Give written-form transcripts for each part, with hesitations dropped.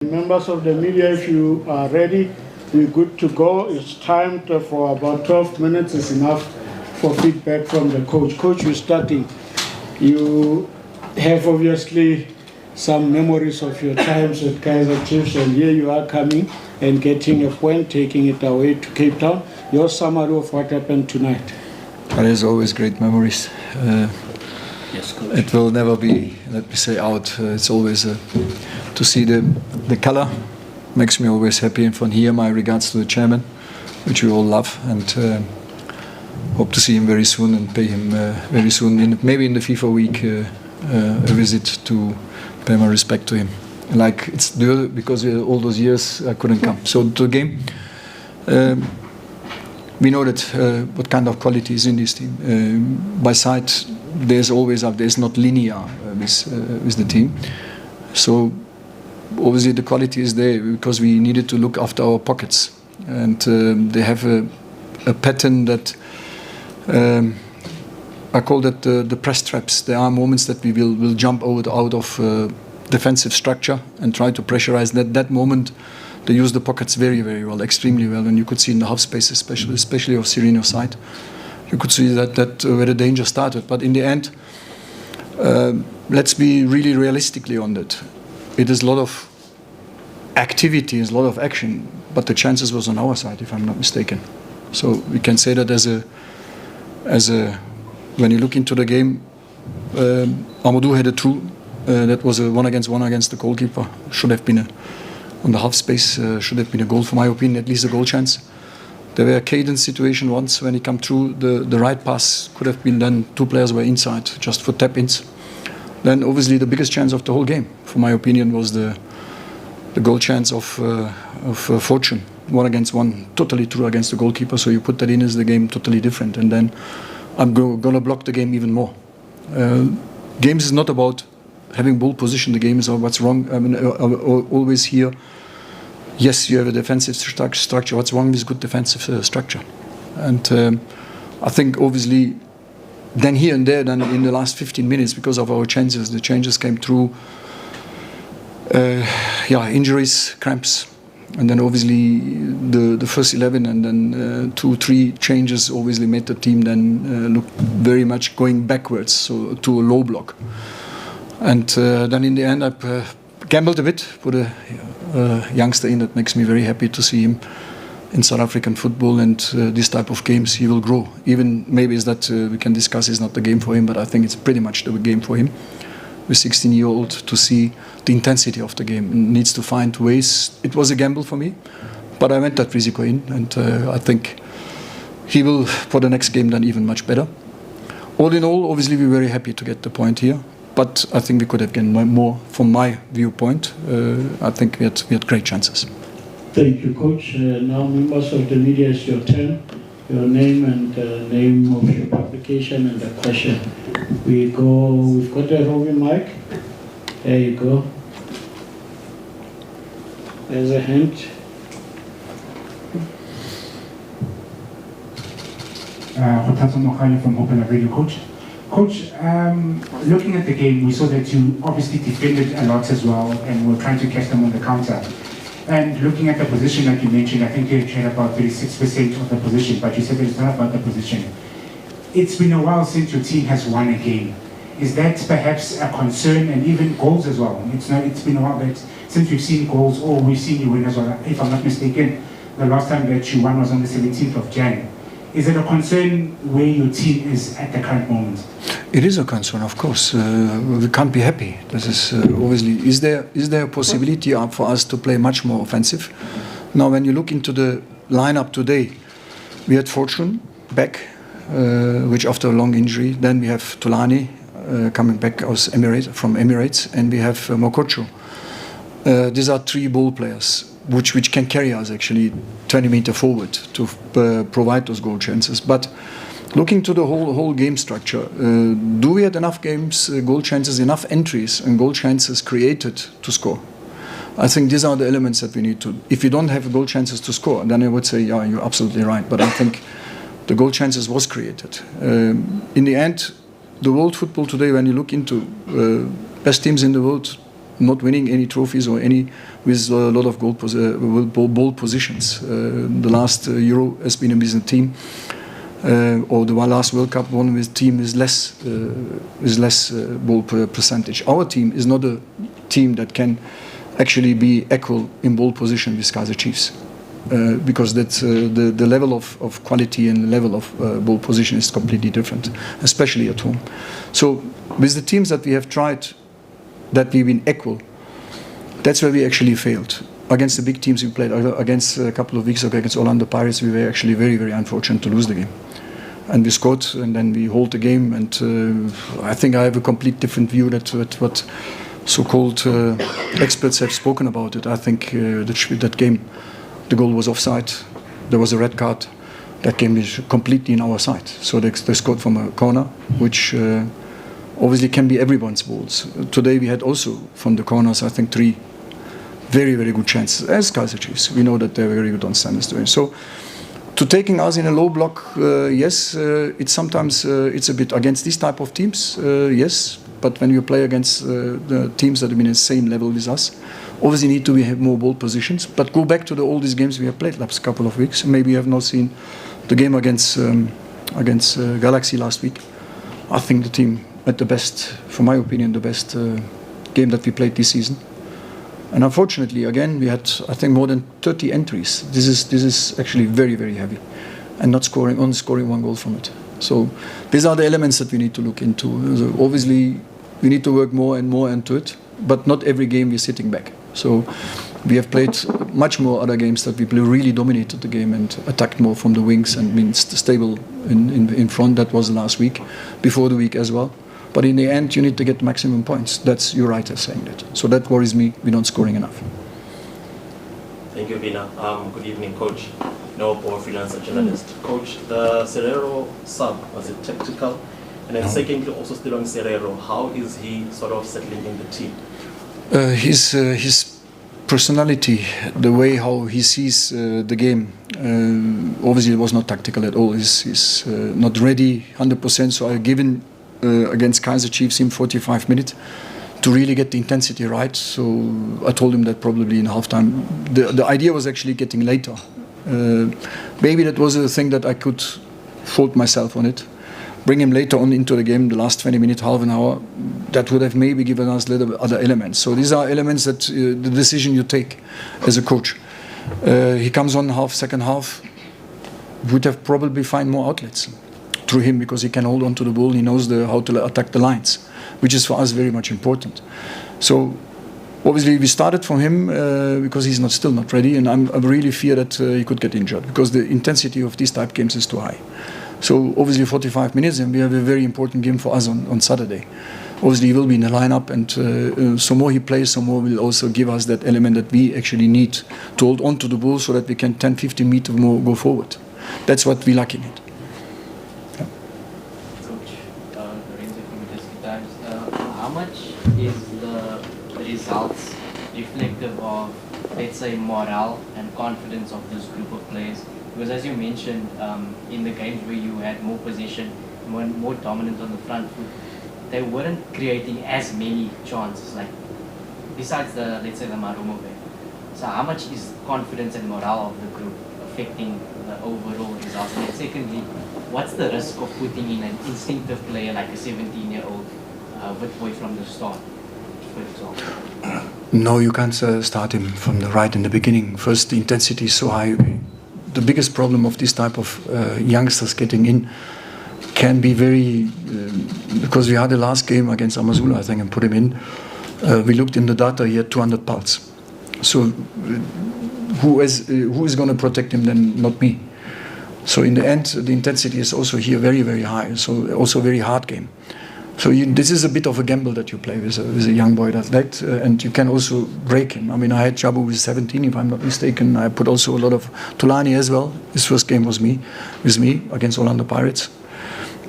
Members of the media, if you are ready, we're good to go. It's timed for about 12 minutes. Is enough for feedback from the coach. Coach, you're starting. You have obviously some memories of your times at Kaizer Chiefs, and here you are coming and getting a point, taking it away to Cape Town. Your summary of what happened tonight. There's always great memories. Yes, coach. It will never be, let me say, out. It's always to see the color makes me always happy. And from here, my regards to the chairman, which we all love, and hope to see him very soon and pay him very soon, maybe in the FIFA week, a visit to pay my respect to him. Like it's due because all those years I couldn't come. So to the game, we know that what kind of quality is in this team. By side, there's always up. There's not linear with the team. So obviously the quality is there because we needed to look after our pockets, and they have a pattern that I call that the press traps. There are moments that we will jump out of defensive structure and try to pressurize. That moment they use the pockets very, very well, extremely well, and you could see in the half space, especially of Sirino's side, you could see that where the danger started. But in the end, let's be really realistically on that. It is a lot of activity, it's a lot of action, but the chances was on our side, if I'm not mistaken. So we can say that as a when you look into the game, Amadou had a two. That was a one against the goalkeeper. Should have been on the half space. Should have been a goal, for my opinion, at least a goal chance. There were a cadence situation once when he come through the right pass. Could have been then two players were inside just for tap-ins. Then obviously the biggest chance of the whole game, for my opinion, was the goal chance of Fortune. 1 against 1, totally true against the goalkeeper. So you put that in as the game totally different. And then I'm going to block the game even more. Games is not about having ball position. The game is about what's wrong. I mean, always here. Yes, you have a defensive structure. What's wrong with good defensive structure? And I think obviously then here and there, then in the last 15 minutes, because of our changes, the changes came through. Injuries, cramps, and then obviously the first 11 and then 2-3 changes obviously made the team then look very much going backwards, so to a low block. And then in the end I gambled a bit, put a youngster in. That makes me very happy to see him in South African football, and this type of games he will grow. Even maybe is that we can discuss is not the game for him, but I think it's pretty much the game for him. With 16-year-old to see the intensity of the game, needs to find ways. It was a gamble for me, but I went that risiko in, and I think he will for the next game done even much better. All in all, obviously we're very happy to get the point here, but I think we could have gotten more from my viewpoint. I think we had great chances. Thank you, Coach. Now, members of the media, it's your turn. Your name and name of your publication and the question. We've got a roving mic. There you go. There's a hand. From Open Radio. Coach, looking at the game, we saw that you obviously defended a lot as well and were trying to catch them on the counter. And looking at the position that you mentioned, I think you had about 36% of the position, but you said it's not about the position. It's been a while since your team has won a game. Is that perhaps a concern, and even goals as well? It's been a while that since we've seen goals, or we've seen you win as well. If I'm not mistaken, the last time that you won was on the 17th of January. Is it a concern where your team is at the current moment? It is a concern, of course. We can't be happy. This is obviously. Is there a possibility for us to play much more offensive? Now, when you look into the lineup today, we had Fortune back, which after a long injury. Then we have Tulani coming back from Emirates, and we have Mokocho. These are 3 ball players which can carry us actually 20 meters forward to provide those goal chances. But looking to the whole game structure, do we have enough goal chances, enough entries and goal chances created to score? I think these are the elements that we need to. If you don't have goal chances to score, then I would say, yeah, you're absolutely right. But I think the goal chances was created. In the end, the world football today, when you look into best teams in the world, not winning any trophies or any with a lot of ball positions. The last Euro has been a decent team, or the last World Cup won with team with less ball percentage. Our team is not a team that can actually be equal in ball position with Kaizer Chiefs. Because that's, the level of quality and the level of ball position is completely different, especially at home. So with the teams that we have tried, that we've been equal, that's where we actually failed. Against the big teams we played, against a couple of weeks ago against Orlando Pirates, we were actually very, very unfortunate to lose the game. And we scored, and then we hold the game, and I think I have a complete different view that what so-called experts have spoken about it. I think that game, the goal was offside, there was a red card, that game is completely in our side. So they scored from a corner, which obviously can be everyone's balls. Today we had also from the corners, I think 3 very, very good chances. As Kaizer Chiefs, we know that they're very good on standards doing. So to taking us in a low block, yes, it's sometimes it's a bit against these type of teams, yes. But when you play against the teams that have been in the same level with us, obviously need to have more ball positions. But go back to all these games we have played last couple of weeks. Maybe you have not seen the game against Galaxy last week. I think the team at the best, for my opinion, the best game that we played this season. And unfortunately, again, we had, I think, more than 30 entries. This is actually very, very heavy, and not scoring 1 goal from it. So these are the elements that we need to look into. So obviously, we need to work more and more into it, but not every game we're sitting back. So we have played much more other games that we really dominated the game and attacked more from the wings and been stable in front. That was last week, before the week as well. But in the end, you need to get maximum points. That's your right as saying that. So that worries me. We're not scoring enough. Thank you, Vina. Good evening, Coach. No, poor freelancer journalist. Coach, the Serero sub, was it tactical? And then secondly, also still on Serero, how is he sort of settling in the team? His personality, the way how he sees the game, obviously it was not tactical at all. He's not ready 100%, so I've given against Kaizer Chiefs in 45 minutes to really get the intensity right. So I told him that probably in halftime. The idea was actually getting later. Maybe that was a thing that I could fault myself on it. Bring him later on into the game, the last 20 minutes, half an hour, that would have maybe given us little other elements. So these are elements that the decision you take as a coach. He comes on second half, would have probably find more outlets through him because he can hold on to the ball, he knows how to attack the lines, which is for us very much important. So obviously we started from him because he's still not ready, and I really fear that he could get injured because the intensity of these type games is too high. So obviously 45 minutes, and we have a very important game for us on Saturday. Obviously he will be in the lineup, and so more he plays, so more will also give us that element that we actually need to hold on to the ball so that we can 10-15 meters more go forward. That's what we lack in it. How much is the results reflective of, let's say, morale and confidence of this group of players? Because as you mentioned, in the games where you had more possession, more dominant on the front foot, they weren't creating as many chances, like besides the, let's say, the Marumo game. So how much is confidence and morale of the group affecting the overall results? And then secondly, what's the risk of putting in an instinctive player like a 17-year-old Betway from the start, for example? No, you can't start him from the right in the beginning. First, the intensity is so high. The biggest problem of this type of youngsters getting in can be very, because we had the last game against Amazulu, I think, and put him in. We looked in the data, he had 200 pulse. So who is going to protect him then? Not me. So in the end, the intensity is also here very, very high. So also a very hard game. So this is a bit of a gamble that you play with a young boy like that, and you can also break him. I mean, I had Jabu with 17, if I'm not mistaken. I put also a lot of Tulani as well. His first game was with me against Orlando Pirates.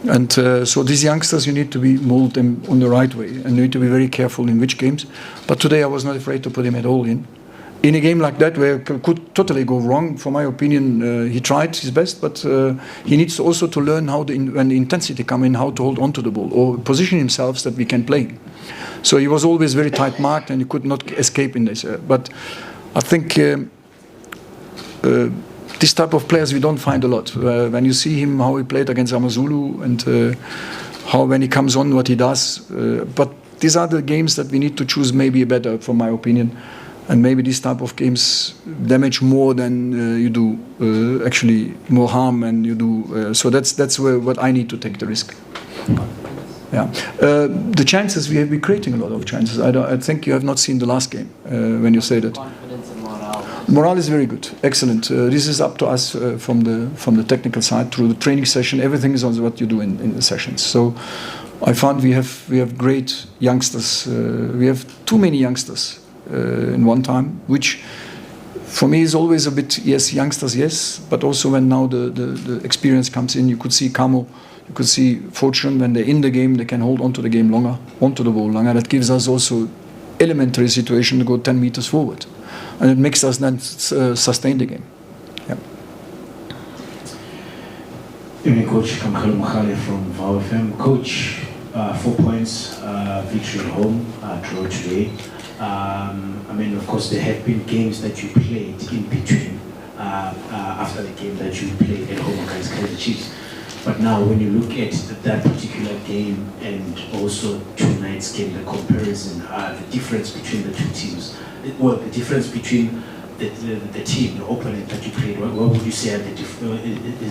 And so these youngsters, you need to be mold them on the right way, and you need to be very careful in which games. But today I was not afraid to put him at all in. in a game like that where it could totally go wrong, for my opinion, he tried his best, but he needs also to learn how, when the intensity comes in, how to hold on to the ball or position himself so that we can play. So he was always very tight marked and he could not escape in this. But I think this type of players we don't find a lot. When you see him, how he played against Amazulu and how when he comes on, what he does. But these are the games that we need to choose maybe better, from my opinion. And maybe these type of games damage more than you do, actually more harm than you do. So that's what I need to take the risk. Yeah, the chances we're creating a lot of chances. I think you have not seen the last game when you say that. Confidence and morale. Morale is very good, excellent. This is up to us from the technical side through the training session. Everything is on what you do in the sessions. So I found we have great youngsters. We have too many youngsters in one time, which for me is always a bit, yes, youngsters, yes, but also when now the experience comes in, you could see Camo, you could see Fortune, when they're in the game, they can hold on to the game longer, onto the ball longer. That gives us also elementary situation to go 10 meters forward. And it makes us then sustain the game. Yeah. Evening, Coach Kamkhalo Mukhale from VOW FM. Coach, 4 points, victory at home, draw today. I mean, of course, there have been games that you played in between after the game that you played at home against Kaizer Chiefs. But now, when you look at that particular game and also tonight's game, the comparison, the difference between the two teams, well, the difference between the team, the opponent that you played, what would you say is the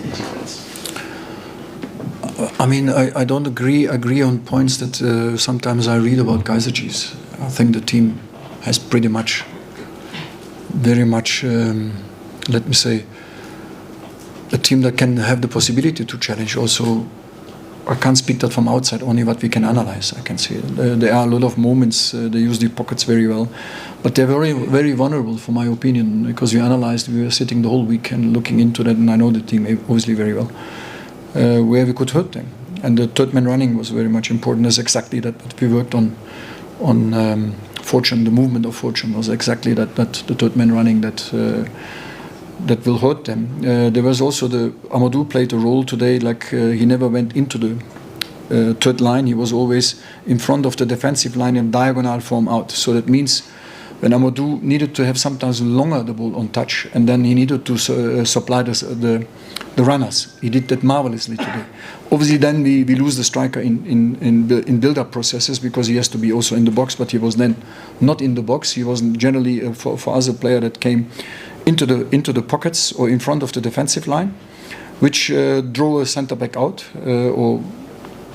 difference? I mean, I don't agree on points that sometimes I read about Kaizer Chiefs. I think the team has pretty much, very much, let me say, a team that can have the possibility to challenge. Also, I can't speak that from outside, only what we can analyze, I can see. There are a lot of moments, they use the pockets very well, but they're very, very vulnerable, for my opinion, because we analyzed, we were sitting the whole week and looking into that, and I know the team obviously very well, where we could hurt them. And the third man running was very much important. That's exactly that what we worked on Fortune. The movement of Fortune was exactly that the third man running that will hurt them. There was also Amadou played a role today, like he never went into the third line. He was always in front of the defensive line in diagonal form out. So that means when Amadou needed to have sometimes longer the ball on touch, and then he needed to supply the runners. He did that marvelously today. Obviously, then we lose the striker in build-up processes because he has to be also in the box, but he was then not in the box. He wasn't generally for us a player that came into the pockets or in front of the defensive line, which draw a centre back out or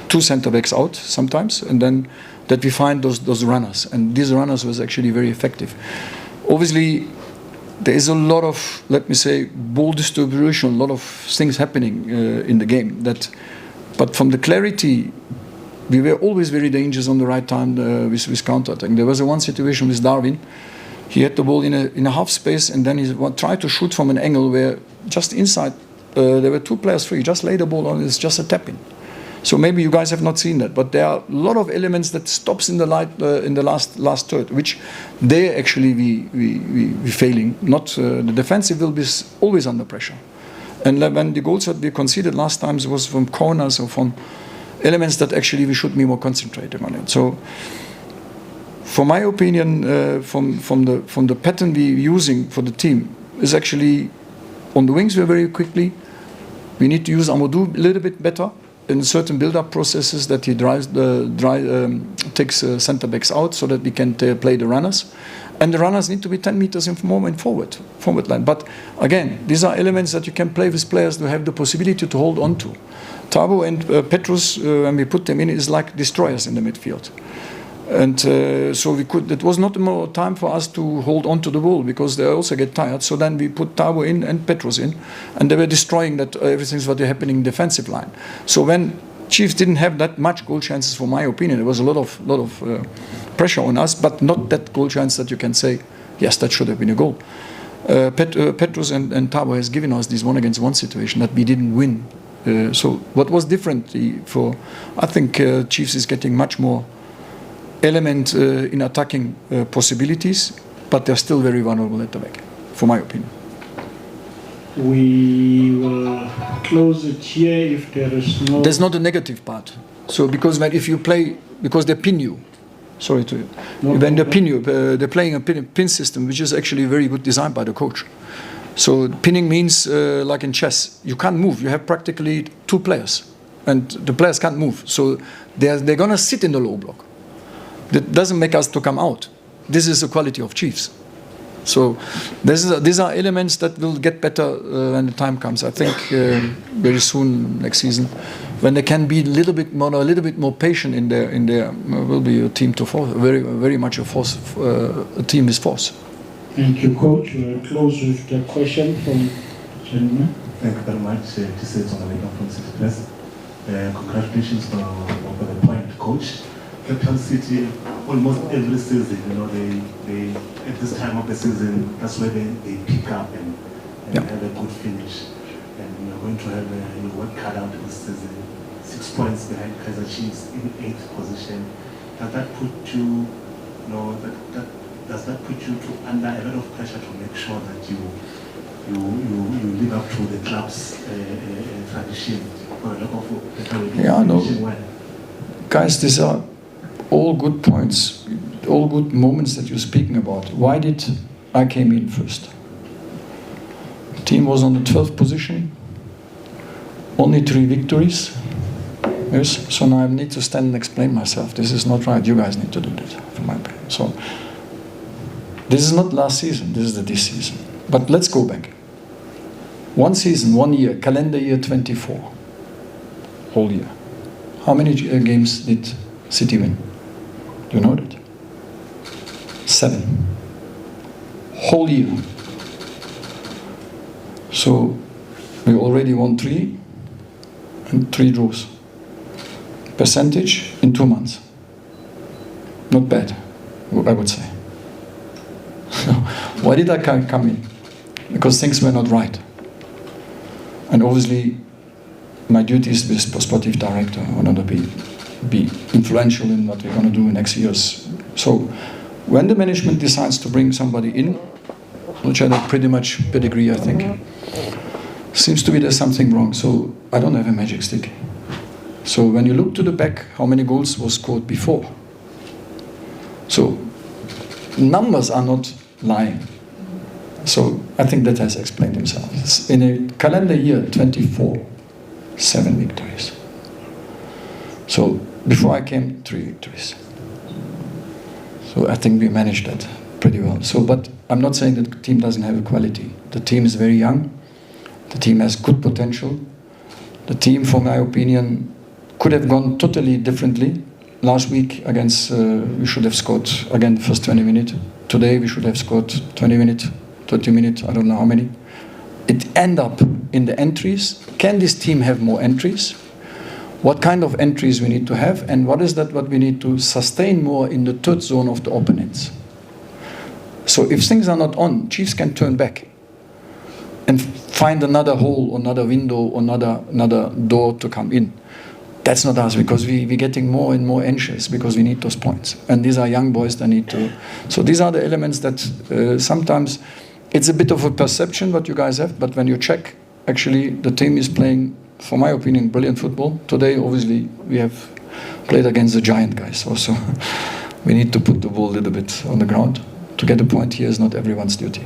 two centre backs out sometimes, and then that we find those runners, and these runners was actually very effective. Obviously, there is a lot of, let me say, ball distribution, a lot of things happening in the game. But from the clarity, we were always very dangerous on the right time with counter-attack. There was one situation with Darwin. He had the ball in a half space, and then he tried to shoot from an angle where just inside there were two players free. Just lay the ball on. It's just a tap-in. So maybe you guys have not seen that, but there are a lot of elements that stops in the last third, which they actually we failing. Not the defensive will be always under pressure, and when the goals that we conceded last times was from corners or from elements that actually we should be more concentrated on it. So, for my opinion, from the pattern we're using for the team is actually on the wings we're very quickly. We need to use Amadou a little bit better in certain build-up processes that he takes centre backs out so that we can play the runners, and the runners need to be 10 meters more in forward line. But again, these are elements that you can play with players to have the possibility to hold on to. Thabo and Petrus, when we put them in, is like destroyers in the midfield. And so it was not more time for us to hold on to the ball because they also get tired. So then we put Thabo in and Petrus in, and they were destroying that everything's what happening in defensive line. So when Chiefs didn't have that much goal chances, for my opinion, there was a lot of pressure on us, but not that goal chance that you can say, yes, that should have been a goal. Petrus and Thabo has given us this 1-against-1 situation that we didn't win. So what was different I think Chiefs is getting much more element in attacking possibilities, but they're still very vulnerable at the back, for my opinion. We will close it here if there is no... There's not a negative part. So because if you play, because they pin you, sorry to you, when they pin you, they're playing a pin system, which is actually very good designed by the coach. So pinning means, like in chess, you can't move. You have practically two players, and the players can't move. So they're going to sit in the low block. That doesn't make us to come out. This is the quality of Chiefs. So these are elements that will get better when the time comes. I think very soon next season, when they can be a little bit more patient in their will be a team to force, very much a force, a team is force. Thank you, Coach. We'll close with the question from gentleman. Thank you very much. This is on the from City Press. Congratulations for the point, Coach. Capital City, almost every season, they at this time of the season, that's where they pick up and have a good finish. And you're going to have your work cut out this season. 6 points behind Kaizer Chiefs in 8th position. Does that put you, does that put you under a lot of pressure to make sure that you live up to the club's tradition for a lot of Guys, these are all good points, all good moments that you're speaking about. Why did I came in first? The team was on the 12th position, only 3 victories. Yes, so now I need to stand and explain myself. This is not right. You guys need to do that, for my opinion. So this is not last season. This is this season. But let's go back. 1 season, 1 year, calendar year 24, whole year. How many games did City win? Do you know that? 7. Whole year. So we already won 3 and 3 draws. Percentage in 2 months. Not bad, I would say. Why did I come in? Because things were not right. And obviously my duty is as sportive director. I want to be influential in what we're going to do in next years. So when the management decides to bring somebody in, which had a pretty much pedigree, I think, seems to be there's something wrong. So I don't have a magic stick. So when you look to the back, how many goals was scored before? So numbers are not lying. So I think that has explained himself. In a calendar year, 24, 7 victories. So before I came, 3 victories. So I think we managed that pretty well. So, but I'm not saying that the team doesn't have a quality. The team is very young. The team has good potential. The team, for my opinion, could have gone totally differently. Last week against, we should have scored again the first 20 minutes. Today we should have scored 20 minutes, 30 minutes, I don't know how many. It end up in the entries. Can this team have more entries? What kind of entries we need to have, and what is that what we need to sustain more in the third zone of the opponents? So if things are not on, Chiefs can turn back and find another hole, another window, another door to come in. That's not us, because we're getting more and more anxious because we need those points. And these are young boys that need to... So these are the elements that sometimes it's a bit of a perception what you guys have, but when you check, actually the team is playing, for my opinion, brilliant football. Today, obviously, we have played against the giant guys also. We need to put the ball a little bit on the ground. To get a point here is not everyone's duty.